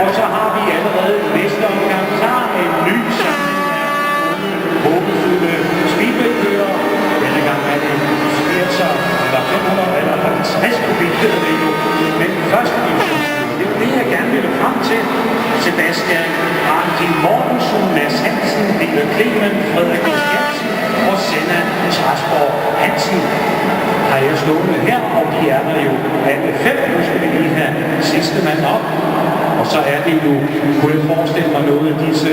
Og så har vi allerede næste omgang klar en ny samling af håbefulde speedwaykører. Denne gang er det 80 eller 500 eller 50 kubik, hedder det jo. Men første division, det er det, jeg gerne ville frem til. Sebastian Arnkin Mortensen, Mads Hansen, Peter Clemen, Frederik Jensen og Senna Trasborg Hansen har jeg stående her, og de er der jo alle 5. Nu skal vi lige have sidste mand op. Og så er det jo, kunne jeg forestille mig, noget af disse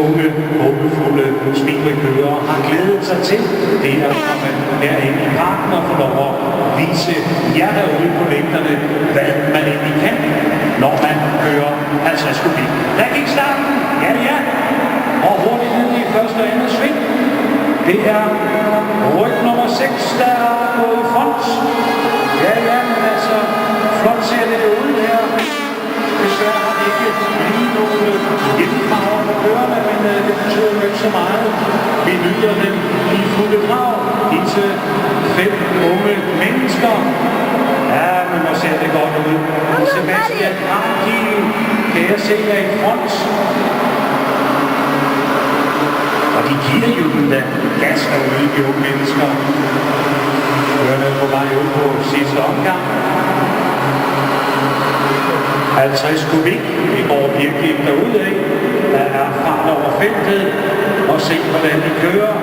unge, håbefulde speedwaykørere har glædet sig til. Det er at komme herinde i parken og få lov at vise jer derude på længderne, hvad man egentlig kan, når man kører 50 kubik. Der gik starten. Ja, ja. Og hurtigt ned i første og andet sving. Det er ryg nummer 6, der er gået i front. Ja, ja, men altså, flot ser det ud her. Desværre har det ikke lige nogle hjemmefarver på kørerne, men det betyder jo ikke så meget. Vi nyder dem i fulde drag. Disse 5 unge mennesker. Ja, men hvor ser det godt ud. Sebastian Arnkin, kan jeg se jer i front. Og de giver jo den der gas derude, de unge mennesker. Kørerne på vej ud på sidste omgang. 50 kubik, vi går virkelig derudad. Der er fart over feltet, og se hvordan de kører.